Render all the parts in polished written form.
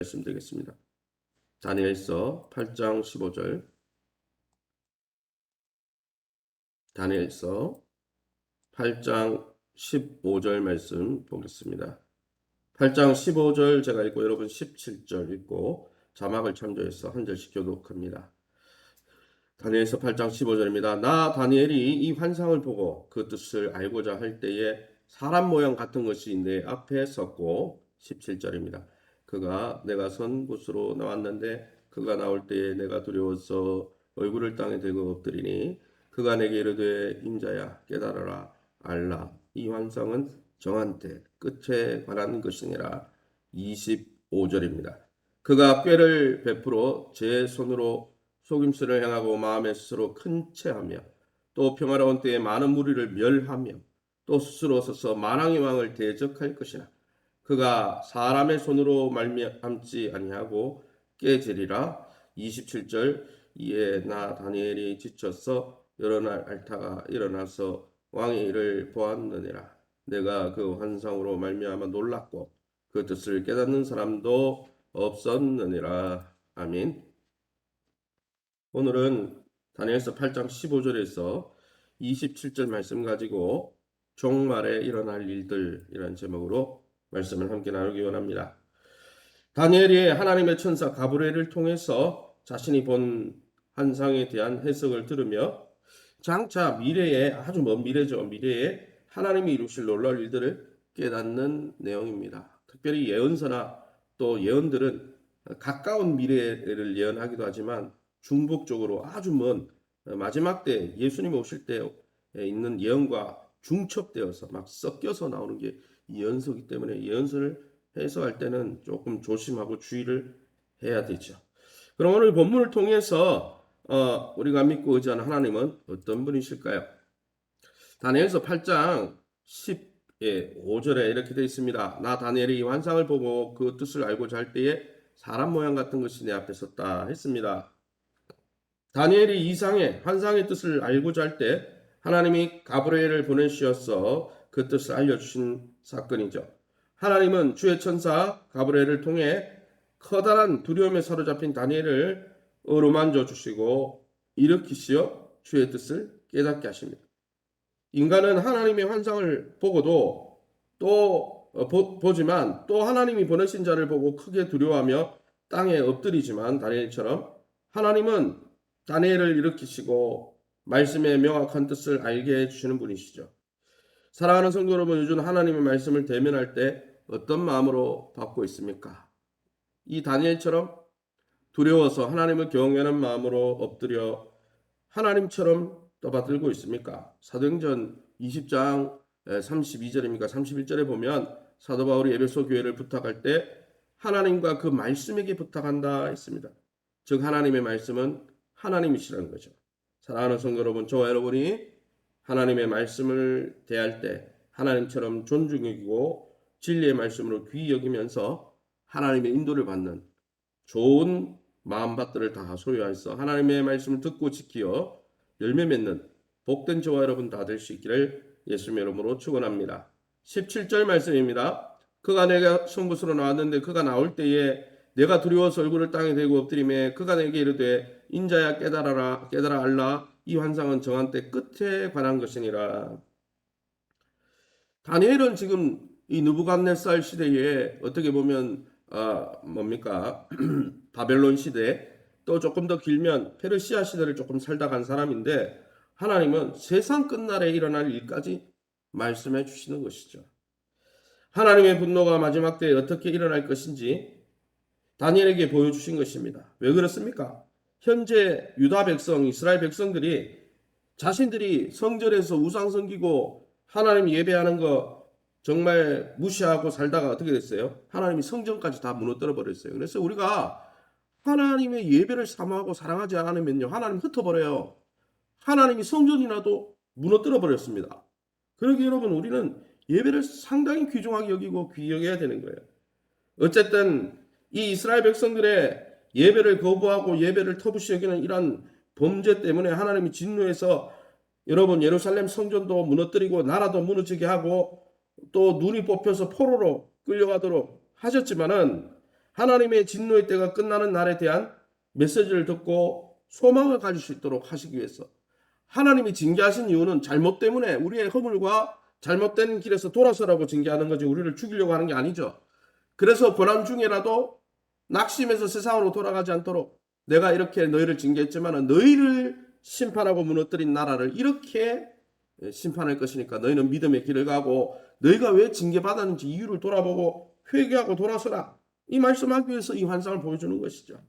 말씀드리겠습니다. 다니엘서 8장 15절. 다니엘서 8장 15절 말씀 보겠습니다. 8장 15절 제가 읽고 여러분 17절 읽고 자막을 참조해서 한 절씩 교독합니다. 다니엘서 8장 15절입니다. 나 다니엘이 이 환상을 보고 그 뜻을 알고자 할 때에 사람 모양 같은 것이 내 앞에 섰고 17절입니다. 그가 내가 선 곳으로 나왔는데 그가 나올 때에 내가 두려워서 얼굴을 땅에 대고 엎드리니 그가 내게 이르되 인자야 깨달아라 알라 이 환상은 정한 때 끝에 관한 것이니라. 25절입니다. 그가 꾀를 베풀어 제 손으로 속임수를 행하고 마음에 스스로 큰 체하며 또 평화로운 때에 많은 무리를 멸하며 또 스스로 서서 만왕의 왕을 대적할 것이나 그가 사람의 손으로 말미암지 아니하고 깨지리라. 27절 이에 나 다니엘이 지쳐서 여러 날 앓다가 일어나서 왕의 일을 보았느니라. 내가 그 환상으로 말미암아 놀랐고 그 뜻을 깨닫는 사람도 없었느니라. 아멘. 오늘은 다니엘서 8장 15절에서 27절 말씀 가지고 종말에 일어날 일들 이런 제목으로 말씀을 함께 나누기 원합니다. 다니엘이 하나님의 천사 가브리엘을 통해서 자신이 본 환상에 대한 해석을 들으며 장차 미래에 아주 먼 미래죠. 미래에 하나님이 이루실 놀라울 일들을 깨닫는 내용입니다. 특별히 예언서나 또 예언들은 가까운 미래를 예언하기도 하지만 중복적으로 아주 먼 마지막 때 예수님 오실 때 있는 예언과 중첩되어서 막 섞여서 나오는 게 예언서이기 때문에 예언서를 해석할 때는 조금 조심하고 주의를 해야 되죠. 그럼 오늘 본문을 통해서 우리가 믿고 의지하는 하나님은 어떤 분이실까요? 다니엘서 8장 15절에 이렇게 되어 있습니다. 나 다니엘이 이 환상을 보고 그 뜻을 알고자 할 때에 사람 모양 같은 것이 내 앞에 섰다 했습니다. 다니엘이 이상의 환상의 뜻을 알고자 할 때 하나님이 가브리엘을 보내주셔서 그 뜻을 알려주신 사건이죠. 하나님은 주의 천사 가브리엘을 통해 커다란 두려움에 사로잡힌 다니엘을 어루만져 주시고 일으키시어 주의 뜻을 깨닫게 하십니다. 인간은 하나님의 환상을 보고도 보지만 또 하나님이 보내신 자를 보고 크게 두려워하며 땅에 엎드리지만 다니엘처럼 하나님은 다니엘을 일으키시고 말씀의 명확한 뜻을 알게 해주시는 분이시죠. 사랑하는 성도 여러분, 요즘 하나님의 말씀을 대면할 때 어떤 마음으로 받고 있습니까? 이 다니엘처럼 두려워서 하나님을 경외하는 마음으로 엎드려 하나님처럼 떠받들고 있습니까? 사도행전 20장 32절입니까? 31절에 보면 사도 바울이 에베소 교회를 부탁할 때 하나님과 그 말씀에게 부탁한다 했습니다. 즉 하나님의 말씀은 하나님이시라는 거죠. 사랑하는 성도 여러분, 저와 여러분이 하나님의 말씀을 대할 때 하나님처럼 존중 여기고 진리의 말씀으로 귀히 여기면서 하나님의 인도를 받는 좋은 마음밭들을 다 소유해서 하나님의 말씀을 듣고 지키어 열매 맺는 복된 저와 여러분 다 될 수 있기를 예수님의 이름으로 축원합니다. 17절 말씀입니다. 그가 내가 성부스로 나왔는데 그가 나올 때에 내가 두려워서 얼굴을 땅에 대고 엎드리매 그가 내게 이르되 인자야 깨달아라 알라 이 환상은 정한 때 끝에 관한 것이니라. 다니엘은 지금 이 느부갓네살 시대에 어떻게 보면 뭡니까 바벨론 시대 또 조금 더 길면 페르시아 시대를 조금 살다 간 사람인데 하나님은 세상 끝날에 일어날 일까지 말씀해 주시는 것이죠. 하나님의 분노가 마지막 때에 어떻게 일어날 것인지 다니엘에게 보여주신 것입니다. 왜 그렇습니까? 현재 유다 백성, 이스라엘 백성들이 자신들이 성전에서 우상 섬기고 하나님 예배하는 거 정말 무시하고 살다가 어떻게 됐어요? 하나님이 성전까지 다 무너뜨려 버렸어요. 그래서 우리가 하나님의 예배를 사모하고 사랑하지 않으면요, 하나님 흩어버려요. 하나님이 성전이라도 무너뜨려 버렸습니다. 그러기에 여러분 우리는 예배를 상당히 귀중하게 여기고 귀히 여겨야 되는 거예요. 어쨌든 이 이스라엘 백성들의 예배를 거부하고 예배를 터부시 여기는 이런 범죄 때문에 하나님이 진노해서 여러분 예루살렘 성전도 무너뜨리고 나라도 무너지게 하고 또 눈이 뽑혀서 포로로 끌려가도록 하셨지만은 하나님의 진노의 때가 끝나는 날에 대한 메시지를 듣고 소망을 가질 수 있도록 하시기 위해서 하나님이 징계하신 이유는 잘못 때문에 우리의 허물과 잘못된 길에서 돌아서라고 징계하는 거지 우리를 죽이려고 하는 게 아니죠. 그래서 고난 중에라도 낙심해서 세상으로 돌아가지 않도록 내가 이렇게 너희를 징계했지만 너희를 심판하고 무너뜨린 나라를 이렇게 심판할 것이니까 너희는 믿음의 길을 가고 너희가 왜 징계받았는지 이유를 돌아보고 회개하고 돌아서라. 이 말씀하기 위해서 이 환상을 보여주는 것이죠.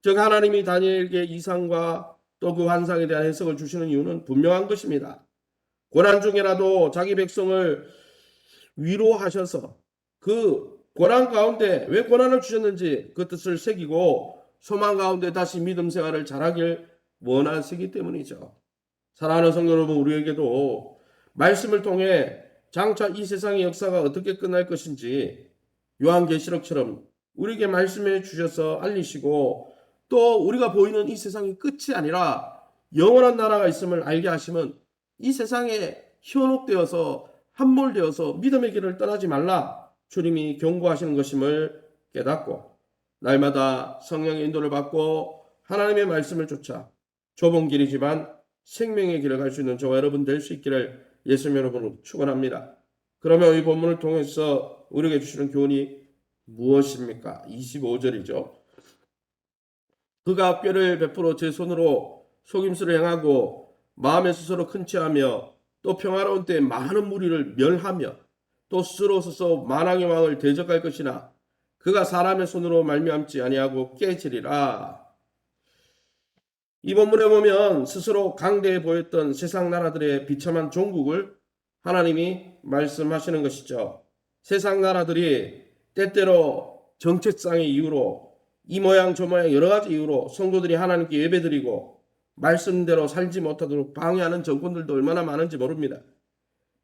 즉 하나님이 다니엘에게 이상과 또 그 환상에 대한 해석을 주시는 이유는 분명한 것입니다. 고난 중에라도 자기 백성을 위로하셔서 그 고난 가운데 왜 고난을 주셨는지 그 뜻을 새기고 소망 가운데 다시 믿음 생활을 잘하길 원하시기 때문이죠. 사랑하는 성도 여러분, 우리에게도 말씀을 통해 장차 이 세상의 역사가 어떻게 끝날 것인지 요한계시록처럼 우리에게 말씀해 주셔서 알리시고 또 우리가 보이는 이 세상이 끝이 아니라 영원한 나라가 있음을 알게 하시면 이 세상에 현혹되어서 함몰되어서 믿음의 길을 떠나지 말라 주님이 경고하시는 것임을 깨닫고 날마다 성령의 인도를 받고 하나님의 말씀을 쫓아 좁은 길이지만 생명의 길을 갈 수 있는 저와 여러분 될 수 있기를 예수님 여러분으로 축원합니다. 그러면 이 본문을 통해서 우리에게 주시는 교훈이 무엇입니까? 25절이죠. 그가 꾀를 베풀어 제 손으로 속임수를 행하고 마음에 스스로 큰 체하며 또 평화로운 때에 많은 무리를 멸하며 또 스스로 서서 만왕의 왕을 대적할 것이나 그가 사람의 손으로 말미암지 아니하고 깨지리라. 이 본문에 보면 스스로 강대해 보였던 세상 나라들의 비참한 종국을 하나님이 말씀하시는 것이죠. 세상 나라들이 때때로 정체성의 이유로 이 모양 저 모양 여러 가지 이유로 성도들이 하나님께 예배드리고 말씀대로 살지 못하도록 방해하는 정권들도 얼마나 많은지 모릅니다.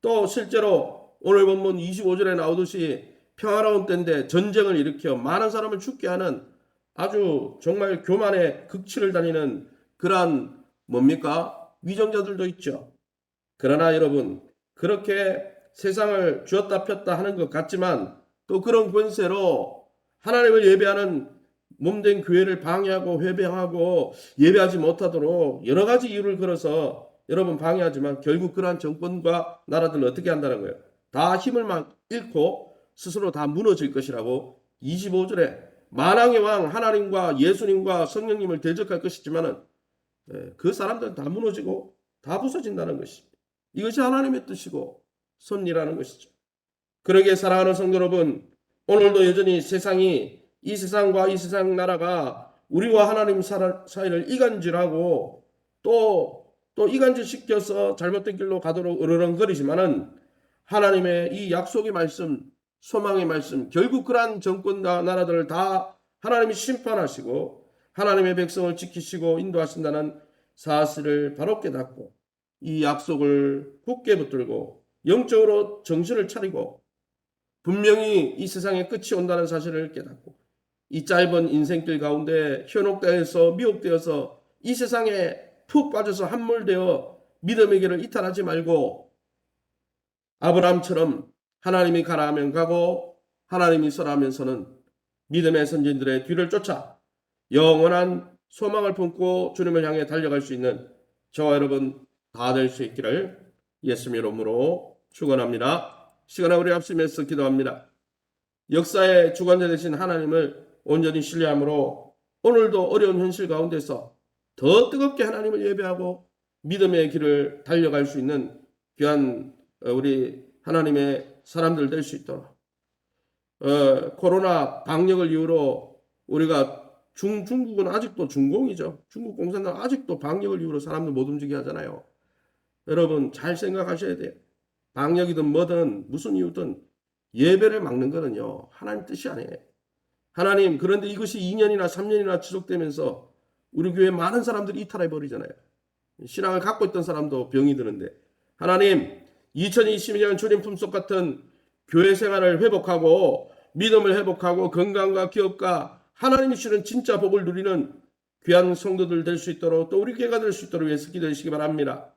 또 실제로 오늘 본문 25절에 나오듯이 평화로운 때인데 전쟁을 일으켜 많은 사람을 죽게 하는 아주 정말 교만의 극치를 다니는 그러한 뭡니까? 위정자들도 있죠. 그러나 여러분 그렇게 세상을 쥐었다 폈다 하는 것 같지만 또 그런 권세로 하나님을 예배하는 몸된 교회를 방해하고 회방하고 예배하지 못하도록 여러 가지 이유를 걸어서 여러분 방해하지만 결국 그러한 정권과 나라들은 어떻게 한다는 거예요? 다 힘을 막 잃고 스스로 다 무너질 것이라고 25절에 만왕의 왕 하나님과 예수님과 성령님을 대적할 것이지만은 그 사람들은 다 무너지고 다 부서진다는 것입니다. 이것이 하나님의 뜻이고 섭리라는 것이죠. 그러기에 사랑하는 성도 여러분, 오늘도 여전히 세상이 이 세상과 이 세상 나라가 우리와 하나님 사이를 이간질하고 또 이간질시켜서 잘못된 길로 가도록 으르렁거리지만은 하나님의 이 약속의 말씀, 소망의 말씀, 결국 그러한 정권과 나라들을 다 하나님이 심판하시고 하나님의 백성을 지키시고 인도하신다는 사실을 바로 깨닫고 이 약속을 굳게 붙들고 영적으로 정신을 차리고 분명히 이 세상에 끝이 온다는 사실을 깨닫고 이 짧은 인생길 가운데 현혹되어서 미혹되어서 이 세상에 푹 빠져서 함몰되어 믿음의 길을 이탈하지 말고 아브라함처럼 하나님이 가라 하면 가고 하나님이 서라 하면 서는 믿음의 선진들의 뒤를 쫓아 영원한 소망을 품고 주님을 향해 달려갈 수 있는 저와 여러분 다 될 수 있기를 예수님 이름으로 축원합니다. 시간에 우리 합심해서 기도합니다. 역사의 주관자 되신 하나님을 온전히 신뢰함으로 오늘도 어려운 현실 가운데서 더 뜨겁게 하나님을 예배하고 믿음의 길을 달려갈 수 있는 귀한 우리 하나님의 사람들 될 수 있도록 코로나 방역을 이유로 우리가 중국은 아직도 중공이죠. 중국 공산당 아직도 방역을 이유로 사람들 못 움직이게 하잖아요. 여러분 잘 생각하셔야 돼요. 방역이든 뭐든 무슨 이유든 예배를 막는 거는요. 하나님 뜻이 아니에요. 하나님 그런데 이것이 2년이나 3년이나 지속되면서 우리 교회 많은 사람들이 이탈해 버리잖아요. 신앙을 갖고 있던 사람도 병이 드는데 하나님 2022년 주님 품속 같은 교회 생활을 회복하고 믿음을 회복하고 건강과 기업과 하나님이 주시는 진짜 복을 누리는 귀한 성도들 될 수 있도록 또 우리 교회가 될 수 있도록 위해서 기도해 주시기 바랍니다.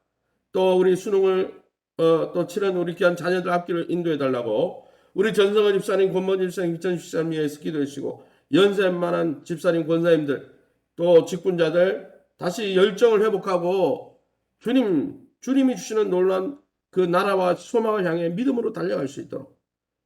또 우리 수능을 또 치른 우리 귀한 자녀들 앞길을 인도해 달라고 우리 전성원 집사님, 권모 집사님, 기천 집사님 위해서 기도해 주시고 연세만한 집사님, 권사님들, 또 직분자들 다시 열정을 회복하고 주님이 주시는 놀라운 그 나라와 소망을 향해 믿음으로 달려갈 수 있도록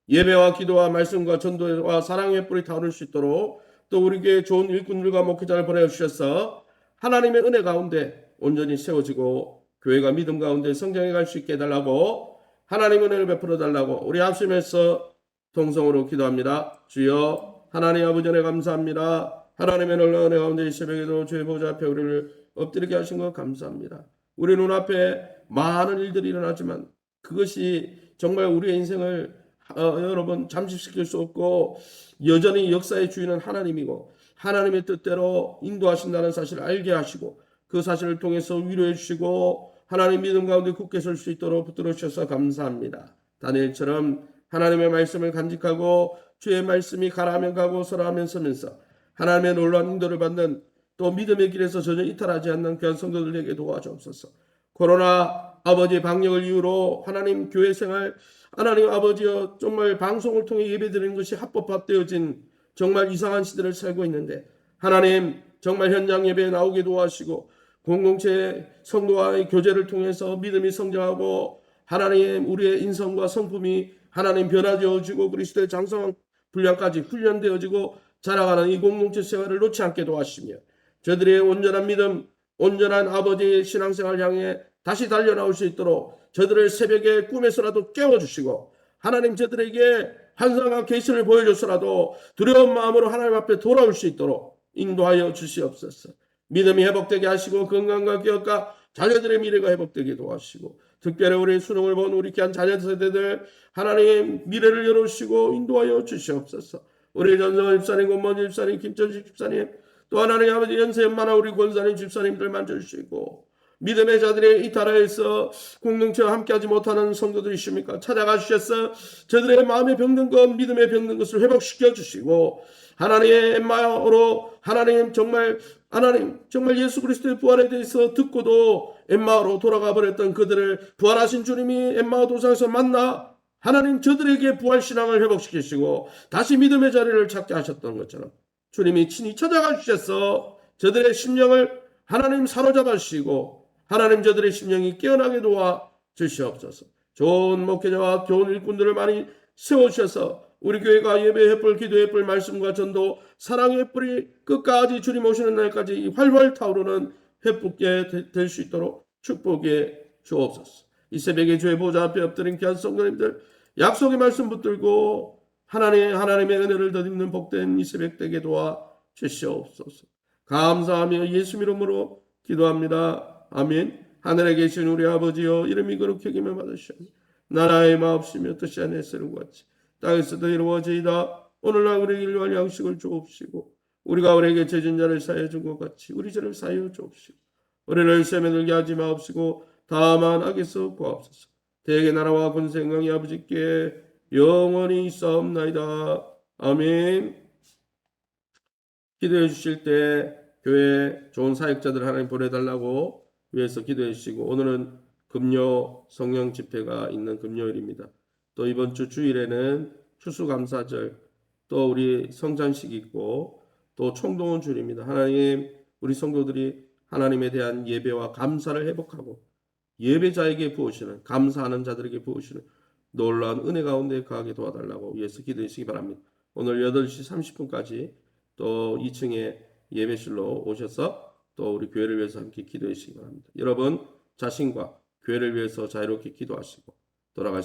예배와 기도와 말씀과 전도와 사랑의 뿔이 타오를 수 있도록 또 우리 교회 좋은 일꾼들과 목회자를 보내주셔서 하나님의 은혜 가운데 온전히 세워지고 교회가 믿음 가운데 성장해 갈 수 있게 해달라고 하나님의 은혜를 베풀어 달라고 우리 합심해서 통성으로 기도합니다. 주여 하나님 아버지 은혜 감사합니다. 하나님의 놀라운 은혜 가운데 이 새벽에도 주의 보좌 앞에 우리를 엎드리게 하신 것 감사합니다. 우리 눈앞에 많은 일들이 일어나지만 그것이 정말 우리의 인생을 여러분 잠식시킬 수 없고 여전히 역사의 주인은 하나님이고 하나님의 뜻대로 인도하신다는 사실을 알게 하시고 그 사실을 통해서 위로해 주시고 하나님 믿음 가운데 굳게 설 수 있도록 붙들어 주셔서 감사합니다. 다니엘처럼 하나님의 말씀을 간직하고 주의 말씀이 가라하면 가고 서라하면 서면서 하나님의 놀라운 인도를 받는 또 믿음의 길에서 전혀 이탈하지 않는 귀한 성도들에게 도와주옵소서. 코로나 아버지의 방역을 이유로 하나님 교회 생활 하나님 아버지여 정말 방송을 통해 예배드리는 것이 합법화되어진 정말 이상한 시대를 살고 있는데 하나님 정말 현장 예배에 나오게 도와주시고 공동체 성도와의 교제를 통해서 믿음이 성장하고 하나님 우리의 인성과 성품이 하나님 변화되어지고 그리스도의 장성한 분량까지 훈련되어지고 자라가는 이 공동체 생활을 놓지 않게 도와주시며 저들의 온전한 믿음 온전한 아버지의 신앙생활 향해 다시 달려나올 수 있도록 저들을 새벽에 꿈에서라도 깨워주시고 하나님 저들에게 환상과 계시를 보여줘서라도 두려운 마음으로 하나님 앞에 돌아올 수 있도록 인도하여 주시옵소서. 믿음이 회복되게 하시고 건강과 기업과 자녀들의 미래가 회복되게 도와주시고 특별히 우리 수능을 본 우리 귀한 자녀 세대들 하나님의 미래를 열어주시고 인도하여 주시옵소서. 우리 전성원 집사님, 권모진 집사님, 김전식 집사님 또 하나님 아버지 연세 연만한 우리 권사님 집사님들 만져주시고 믿음의 자들의 이탈하여서 공동체와 함께하지 못하는 성도들이 있습니까? 찾아가 주셔서 저들의 마음의 병든 것, 믿음의 병든 것을 회복시켜 주시고 하나님의 엠마오로 하나님 정말 예수 그리스도의 부활에 대해서 듣고도 엠마오로 돌아가 버렸던 그들을 부활하신 주님이 엠마오 도상에서 만나 하나님 저들에게 부활신앙을 회복시키시고 다시 믿음의 자리를 찾게 하셨던 것처럼 주님이 친히 찾아가 주셔서 저들의 심령을 하나님 사로잡아 주시고 하나님 저들의 심령이 깨어나게 도와 주시옵소서. 좋은 목회자와 좋은 일꾼들을 많이 세워주셔서 우리 교회가 예배의 뿔, 기도의 뿔, 말씀과 전도, 사랑의 뿔이 끝까지 주님 오시는 날까지 활활 타오르는 회복게 될 수 있도록 축복해 주옵소서. 이 새벽에 주의 보좌 앞에 엎드린 귀한 성도님들 약속의 말씀 붙들고 하나님의 은혜를 덧입는 복된 이 새벽 되게 도와 주시옵소서. 감사하며 예수 이름으로 기도합니다. 아멘. 하늘에 계신 우리 아버지여 이름이 거룩히 여김을 받으시오며 나라의 마옵시며 뜻이 하늘에서는 같이 땅에서도 이루어지이다. 오늘날 우리에게 일용할 양식을 주옵시고 우리가 우리에게 죄진 자를 사하여 준 것 같이 우리 죄를 사하여 주옵시고 우리를 시험에 들게 하지 마옵시고 다만 악에서 구하옵소서. 대개 나라와 권세 영광이 아버지께 영원히 있사옵나이다. 아멘. 기도해 주실 때 교회 좋은 사역자들 하나님 보내달라고 위해서 기도해 주시고 오늘은 금요 성령 집회가 있는 금요일입니다. 또 이번 주 주일에는 추수감사절 또 우리 성찬식 있고 또 총동원 주일입니다. 하나님 우리 성도들이 하나님에 대한 예배와 감사를 회복하고 예배자에게 부으시는 감사하는 자들에게 부으시는 놀라운 은혜 가운데 거하게 도와달라고 위해서 기도해 주시기 바랍니다. 오늘 8시 30분까지 또 2층에 예배실로 오셔서 또 우리 교회를 위해서 함께 기도해 주시기 바랍니다. 여러분 자신과 교회를 위해서 자유롭게 기도하시고 돌아가시기